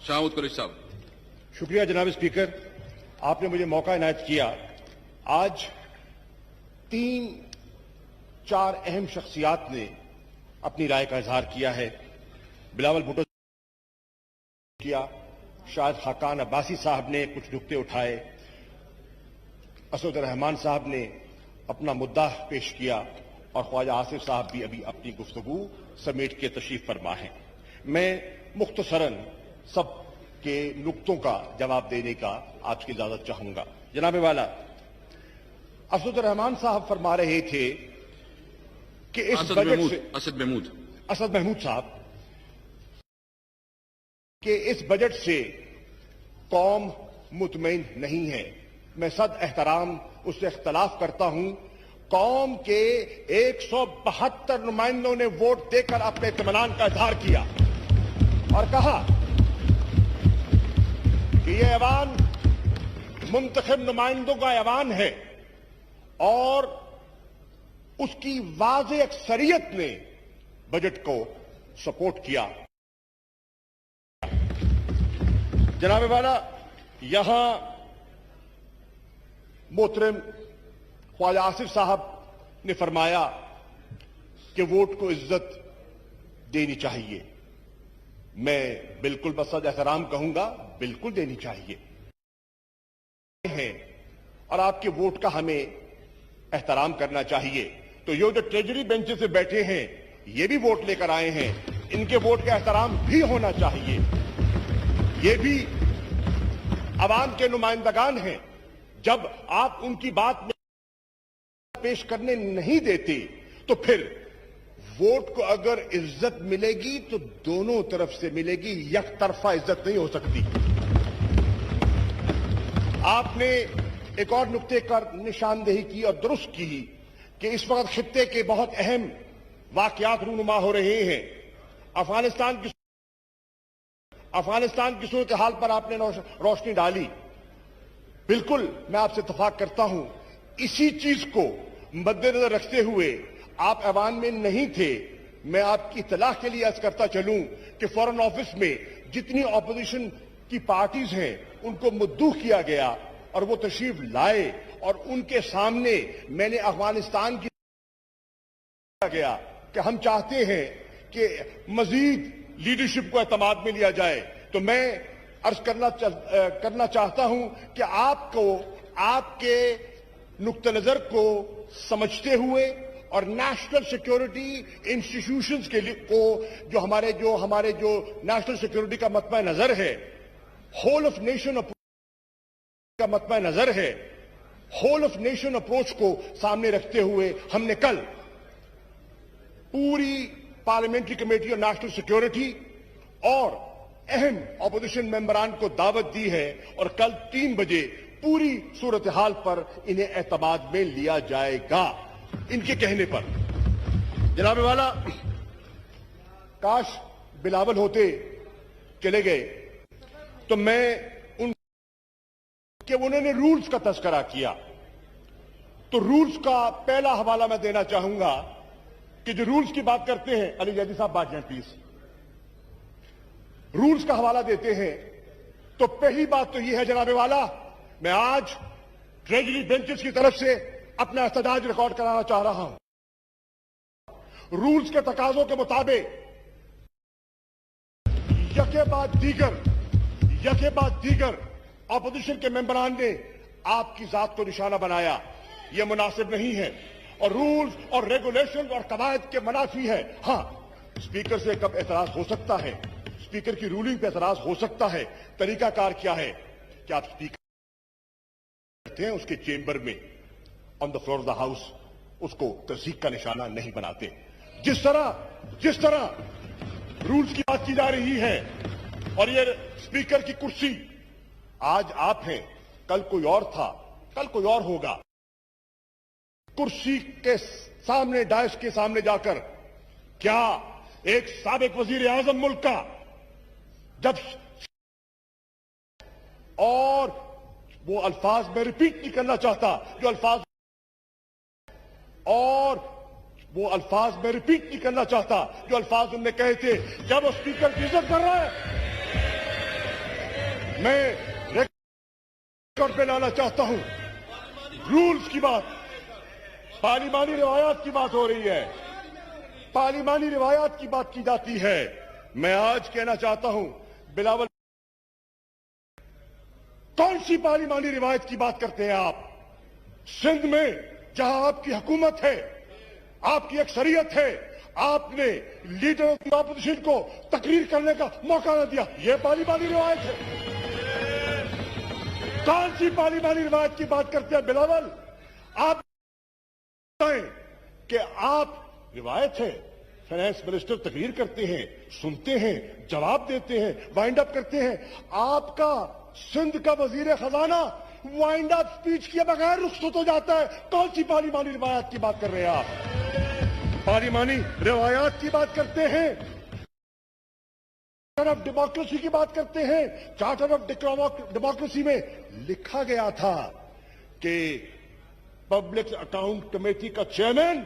شاہد قریشی صاحب. شکریہ جناب اسپیکر، آپ نے مجھے موقع عنایت کیا. آج 3-4 اہم شخصیات نے اپنی رائے کا اظہار کیا ہے. بلاول بھٹو کیا، شاہد خاقان عباسی صاحب نے کچھ نکتے اٹھائے، اسد الرحمان صاحب نے اپنا مدعا پیش کیا، اور خواجہ آصف صاحب بھی ابھی اپنی گفتگو سمیٹ کے تشریف فرما ہیں. میں مختصراً سب کے نکتوں کا جواب دینے کا آپ کی اجازت چاہوں گا. جناب والا، اسد الرحمان صاحب فرما رہے تھے کہ اس بجٹ سے اسد محمود صاحب کہ اس بجٹ سے قوم مطمئن نہیں ہے. میں صد احترام اس سے اختلاف کرتا ہوں. قوم کے 172 نمائندوں نے ووٹ دے کر اپنے اطمینان کا اظہار کیا اور کہا کہ یہ ایوان منتخب نمائندوں کا ایوان ہے، اور اس کی واضح اکثریت نے بجٹ کو سپورٹ کیا. جناب والا، یہاں محترم خواجہ آصف صاحب نے فرمایا کہ ووٹ کو عزت دینی چاہیے. میں بالکل بصد احترام کہوں گا، بالکل دینی چاہیے اور آپ کے ووٹ کا ہمیں احترام کرنا چاہیے. تو یہ جو ٹریجری بینچ سے بیٹھے ہیں یہ بھی ووٹ لے کر آئے ہیں، ان کے ووٹ کا احترام بھی ہونا چاہیے. یہ بھی عوام کے نمائندگان ہیں. جب آپ ان کی بات میں پیش کرنے نہیں دیتے تو پھر ووٹ کو اگر عزت ملے گی تو دونوں طرف سے ملے گی، یک طرفہ عزت نہیں ہو سکتی. آپ نے ایک اور نقطے کا نشاندہی کی اور درست کی کہ اس وقت خطے کے بہت اہم واقعات رونما ہو رہے ہیں. افغانستان کی صورتحال پر آپ نے روشنی ڈالی. بالکل میں آپ سے اتفاق کرتا ہوں. اسی چیز کو مد نظر رکھتے ہوئے آپ ایوان میں نہیں تھے. میں آپ کی اطلاع کے لیے عرض کرتا چلوں کہ فارن آفس میں جتنی اپوزیشن کی پارٹیز ہیں ان کو مدعو کیا گیا اور وہ تشریف لائے، اور ان کے سامنے میں نے افغانستان کی گیا کہ ہم چاہتے ہیں کہ مزید لیڈرشپ کو اعتماد میں لیا جائے. تو میں عرض کرنا چاہتا ہوں کہ آپ کو آپ کے نقطہ نظر کو سمجھتے ہوئے اور نیشنل سیکیورٹی انسٹیٹیوشنز کے لیے کو جو ہمارے جو نیشنل سیکیورٹی کا مطمع نظر ہے، ہول آف نیشن کا مطمع نظر ہے، ہول آف نیشن اپروچ کو سامنے رکھتے ہوئے ہم نے کل پوری parliamentary committee on national security اور اہم اپوزیشن ممبران کو دعوت دی ہے، اور کل 3 بجے پوری صورتحال پر انہیں اعتماد میں لیا جائے گا ان کے کہنے پر. جناب والا، کاش بلاول ہوتے چلے گئے تو میں ان کہ انہوں نے رولز کا تذکرہ کیا. تو رولز کا پہلا حوالہ میں دینا چاہوں گا کہ جو رولز کی بات کرتے ہیں، علی جیدی صاحب بات جائیں پلیز، رولز کا حوالہ دیتے ہیں تو پہلی بات تو یہ ہے جناب والا، میں آج ٹریجری بینچز کی طرف سے اپنا احتجاج ریکارڈ کرانا چاہ رہا ہوں. رولز کے تقاضوں کے مطابق یکے بعد دیگر اپوزیشن کے ممبران نے آپ کی ذات کو نشانہ بنایا. یہ مناسب نہیں ہے اور رولز اور ریگولیشن اور قواعد کے منافی ہے. ہاں، اسپیکر سے کب اعتراض ہو سکتا ہے، اسپیکر کی رولنگ پہ اعتراض ہو سکتا ہے. طریقہ کار کیا ہے کہ آپ اسپیکر ہیں اس کے چیمبر میں on the floor of the house اس کو تصدیق کا نشانہ نہیں بناتے. جس طرح رولز کی بات کی جا رہی ہے اور یہ اسپیکر کی کرسی آج آپ ہیں، کل کوئی اور تھا، کل کوئی اور ہوگا. کرسی کے سامنے، ڈائس کے سامنے جا کر کیا ایک سابق وزیر اعظم ملک کا جب اور وہ الفاظ میں ریپیٹ نہیں کرنا چاہتا جو الفاظ انہوں نے کہے تھے، جب وہ اسپیکر کی عزت کر رہا ہے میں ریکارڈ پہ لانا چاہتا ہوں، رولز کی بات، پارلیمانی روایات کی بات ہو رہی ہے، پارلیمانی روایات کی بات کی جاتی ہے۔ میں آج کہنا چاہتا ہوں بلاول، کون سی پارلیمانی روایت کی بات کرتے ہیں آپ؟ سندھ میں جہاں آپ کی حکومت ہے، آپ کی اکثریت ہے، آپ نے لیڈر آف دی اپوزیشن کو تقریر کرنے کا موقع نہ دیا، یہ پارلیمانی روایت ہے؟ کون سی پارلیمانی روایت کی بات کرتے ہیں بلاول؟ آپ بتائیں کہ آپ، روایت ہے فائنانس منسٹر تقریر کرتے ہیں، سنتے ہیں، جواب دیتے ہیں، وائنڈ اپ کرتے ہیں، آپ کا سندھ کا وزیر خزانہ وائنڈ اپ سپیچ کیے بغیر رخصت ہو جاتا ہے۔ کون سی پارلیمانی روایات کی بات کر رہے ہیں آپ؟ پارلیمانی روایات کی بات کرتے ہیں، چارٹر آف ڈیموکریسی کی بات کرتے ہیں۔ چارٹر آف ڈیموکریسی میں لکھا گیا تھا کہ پبلک اکاؤنٹ کمیٹی کا چیئرمین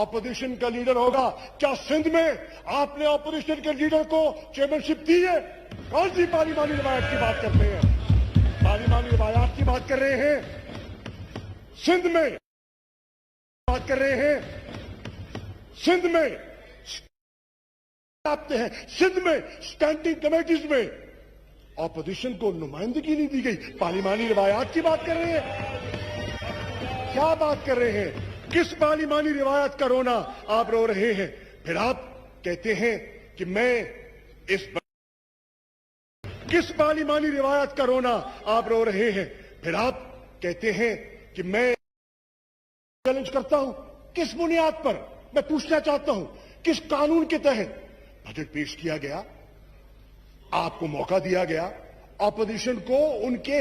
اپوزیشن کا لیڈر ہوگا۔ کیا سندھ میں آپ نے اپوزیشن کے لیڈر کو چیئرمین دی ہے؟ کون سی پارلیمانی روایت کی بات کرتے ہیں؟ پارلیمانی روایات کی بات کر رہے ہیں، سندھ میں بات کر رہے ہیں، سندھ میں ہیں، سندھ میں اسٹینڈنگ کمیٹیز میں اپوزیشن کو نمائندگی نہیں دی گئی۔ پارلیمانی روایات کی بات کر رہے ہیں، کیا بات کر رہے ہیں؟ کس پارلیمانی روایت کا رونا آپ رو رہے ہیں؟ پھر آپ کہتے ہیں کہ میں اس کس پارلیمانی روایت کا رونا آپ رو رہے ہیں؟ پھر آپ کہتے ہیں کہ میں چیلنج کرتا ہوں، کس بنیاد پر؟ میں پوچھنا چاہتا ہوں، کس قانون کے تحت بجٹ پیش کیا گیا؟ آپ کو موقع دیا گیا، اپوزیشن کو ان کے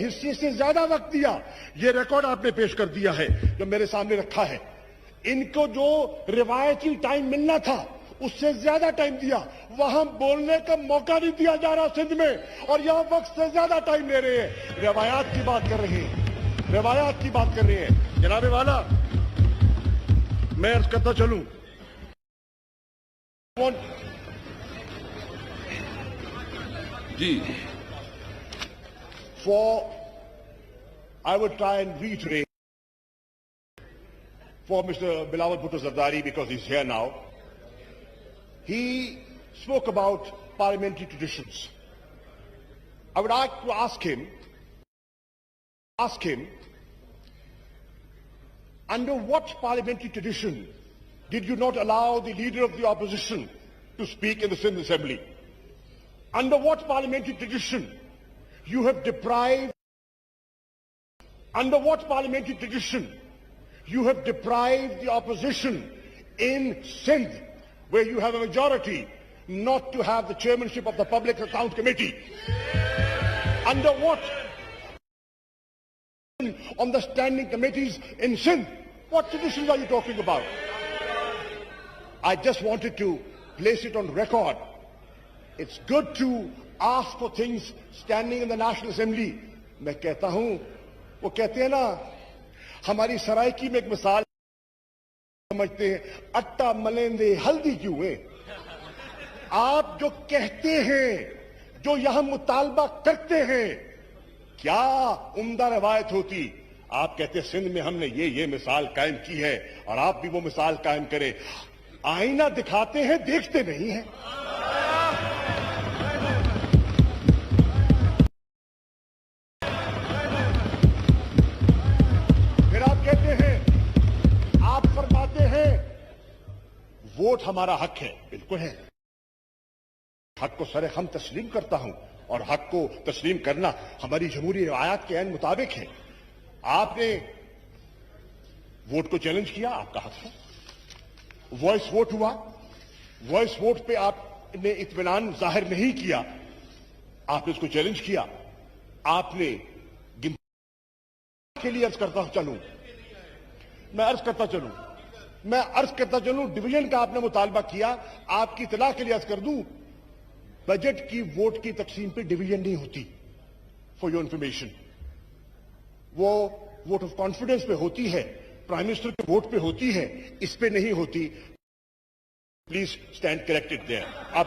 حصے سے زیادہ وقت دیا۔ یہ ریکارڈ آپ نے پیش کر دیا ہے جو میرے سامنے رکھا ہے۔ ان کو جو روایتی ٹائم ملنا تھا اس سے زیادہ ٹائم دیا، وہاں بولنے کا موقع نہیں دیا جا رہا سندھ میں، اور یہاں وقت سے زیادہ ٹائم لے رہے ہیں۔ روایات کی بات کر رہے ہیں، روایات کی بات کر رہے ہیں۔ جناب والا، میں عرض کرتا چلوں، جی I would try and reiterate for Mr. Bilawal Bhutto Zardari because he's here now. He spoke about parliamentary traditions. I would like to ask him, under what parliamentary tradition did you not allow the leader of the opposition to speak in the Sindh Assembly? Under what parliamentary tradition you have deprived the opposition in Sindh, where you have a majority, not to have the chairmanship of the Public Account Committee? Under what? On the standing committees in Sindh? What traditions are you talking about? I just wanted to place it on record. It's good to ask for things standing in the National Assembly. میں کہتا ہوں، وہ کہتے ہیں نا، ہماری سرائکی میں ایک مثال سمجھتے ہیں، اٹا ملیندے ہلدی کیوں ہے؟ آپ جو کہتے ہیں، جو یہاں مطالبہ کرتے ہیں، کیا عمدہ روایت ہوتی؟ آپ کہتے ہیں سندھ میں ہم نے یہ مثال قائم کی ہے، اور آپ بھی وہ مثال قائم کریں۔ آئینہ دکھاتے ہیں، دیکھتے نہیں ہیں۔ پھر آپ کہتے ہیں، آپ فرماتے ہیں ووٹ ہمارا حق ہے۔ بالکل ہے، حق کو سر خم تسلیم کرتا ہوں، اور حق کو تسلیم کرنا ہماری جمہوری روایات کے عین مطابق ہے۔ آپ نے ووٹ کو چیلنج کیا، آپ کا حق ہے۔ وائس ووٹ ہوا، وائس ووٹ پہ آپ نے اطمینان ظاہر نہیں کیا، آپ نے اس کو چیلنج کیا۔ آپ نے کے لیے عرض کرتا چلوں ڈویژن کا آپ نے مطالبہ کیا۔ آپ کی اطلاع کے لیے عرض کر دوں، بجٹ کی ووٹ کی تقسیم پہ ڈویژن نہیں ہوتی، فار یور انفارمیشن۔ وہ ووٹ آف کانفیڈنس پہ ہوتی ہے، پرائم منسٹر کے ووٹ پہ ہوتی ہے، اس پہ نہیں ہوتی۔ Please stand corrected there. اب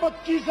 25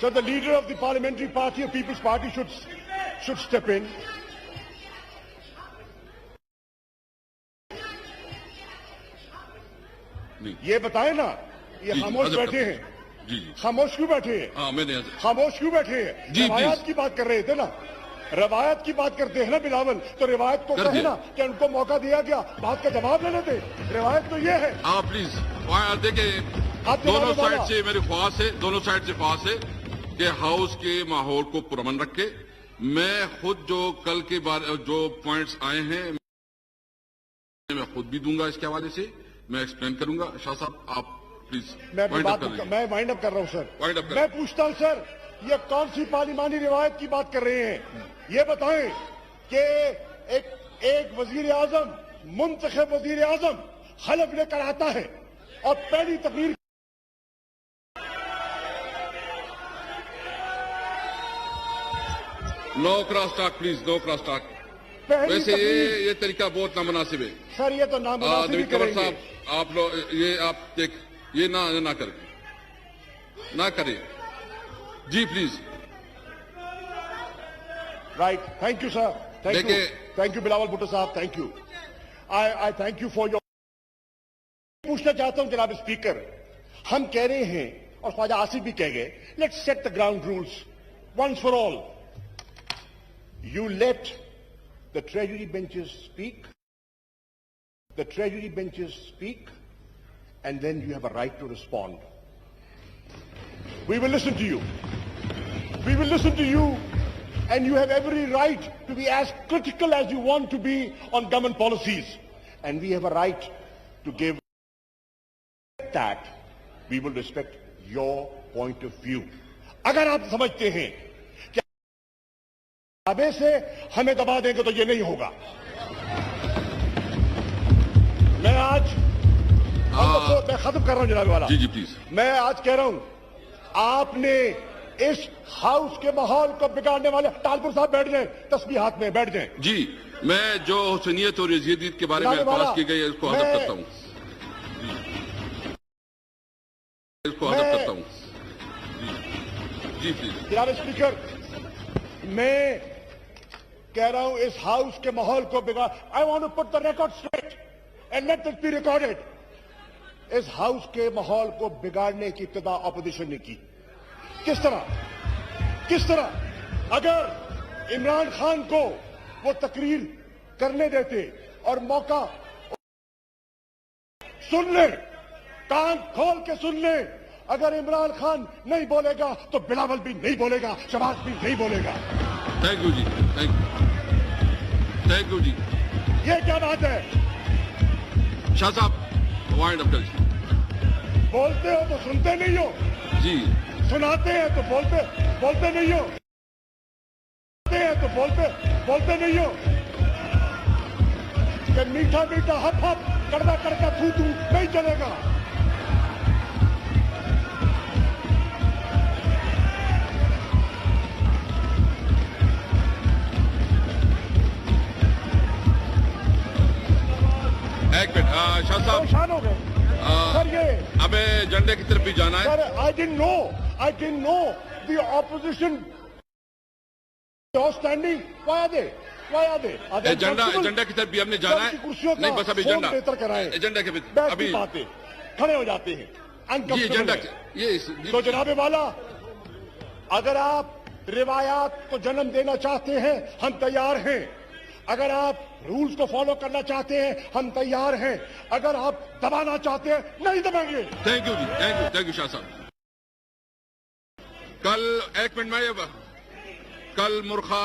So the leader of the parliamentary party of People's Party should step in نہیں یہ بتائیں نا، یہ جی، خاموش ادب بیٹھے کرتا ہیں، جی جی خاموش کیوں بیٹھے ہیں؟ ہاں میں نے خاموش کیوں بیٹھے ہیں؟ جی، روایات please. کی بات کر رہے تھے نا، روایت کی بات کرتے ہیں نا بلاول، تو روایت کو کر کہیں دیا. نا کہ ان کو موقع دیا گیا، بات کا جواب لینے دے. روایت تو یہ ہے. آپ پلیز دیکھیں آپ دونوں جناب والا. سائڈ سے میری خواہش ہے، دونوں سائڈ سے خواہش ہے کہ ہاؤس کے ماحول کو پرامن رکھے. میں خود جو کل کے بارے جو پوائنٹس آئے ہیں میں خود بھی دوں گا، اس کے حوالے سے میں ایکسپلین کروں گا. شاہ صاحب آپ پلیز میں اپنی بات میں وائنڈ اپ کر رہا ہوں سر. Wind up کر. میں پوچھتا ہوں سر، یہ کون سی پارلیمانی روایت کی بات کر رہے ہیں؟ یہ بتائیں کہ ایک وزیر اعظم، منتخب وزیر اعظم حلف لے کر آتا ہے اور پہلی تقریر no cross talk please, no cross talk. پہلی ویسے تقریر. یہ طریقہ بہت نامناسب ہے. سر یہ تو نامناسب ہی نوید قمر کریں گے. صاحب آپ لوگ یہ آپ دیکھ یہ نہ کریں، نہ کریں جی please. Right. Thank you sir. Thank you Bilawal Bhutto صاحب. Thank you. I thank you for your. پوچھنا چاہتا ہوں جناب اسپیکر، ہم کہہ رہے ہیں اور خواجہ آصف بھی کہہ گئے، let set the ground rules once for all. You let the treasury benches speak, the treasury benches speak, and then you have a right to respond. We will listen to you. We will listen to you, and you have every right to be as critical as you want to be on government policies. And we have a right to give that. We will respect your point of view. اگر آپ سمجھتے ہیں آبے سے ہمیں دبا دیں گے تو یہ نہیں ہوگا. میں آج میں ختم کر رہا ہوں جناب والا. جی جی پلیز. میں آج کہہ رہا ہوں آپ نے اس ہاؤس کے ماحول کو بگاڑنے والے ٹالپور صاحب بیٹھ جائیں، تسبیح ہاتھ میں بیٹھ جائیں. جی میں جو حسنیت اور یزیدیت کے بارے میں الفاظ کی گئی ہے اس کو ادب کرتا ہوں، اس کو ادب کرتا ہوں. جی پلیز. جناب اسپیکر، میں کہہ رہا ہوں اس ہاؤس کے ماحول کو بگاڑ. I want to put the record straight and let it be recorded. اس ہاؤس کے ماحول کو بگاڑنے کی ابتدا اپوزیشن نے کی. کس طرح اگر عمران خان کو وہ تقریر کرنے دیتے اور موقع سن لیں، کان کھول کے سن لیں، اگر عمران خان نہیں بولے گا تو بلاول بھی نہیں بولے گا، شہباز بھی نہیں بولے گا. تھینک یو جی. تھینک یو جی. یہ کیا بات ہے؟ شاہ صاحب وائنڈ اپ کر. بولتے ہو تو سنتے نہیں ہو، جی سناتے ہیں تو بولتے نہیں ہو، سناتے ہیں تو بولتے نہیں ہو. کہ میٹھا میٹھا ہپ ہپ کڑوا کڑکا تھو تھو نہیں چلے گا. ایک منٹ شاہ صاحب، پریشان ہو گئے سر. یہ ہمیں ایجنڈے کی طرف بھی جانا ہے. سر I didn't know the opposition standing. Why are they? Agenda کی طرف بھی ہم نے جانا ہے. نہیں بس ابھی ایجنڈا بہتر کرائیں. ایجنڈا کے ابھی باتیں کھڑے ہو جاتے ہیں. جی ایجنڈا تو جناب والا، اگر آپ روایات کو جنم دینا چاہتے ہیں ہم تیار ہیں. اگر آپ رولز کو فالو کرنا چاہتے ہیں ہم تیار ہیں. اگر آپ دبانا چاہتے ہیں نہیں دبائیں گے. تھینک یو جی. تھینک یو شاہ صاحب. کل ایک منٹ میں کل مرخا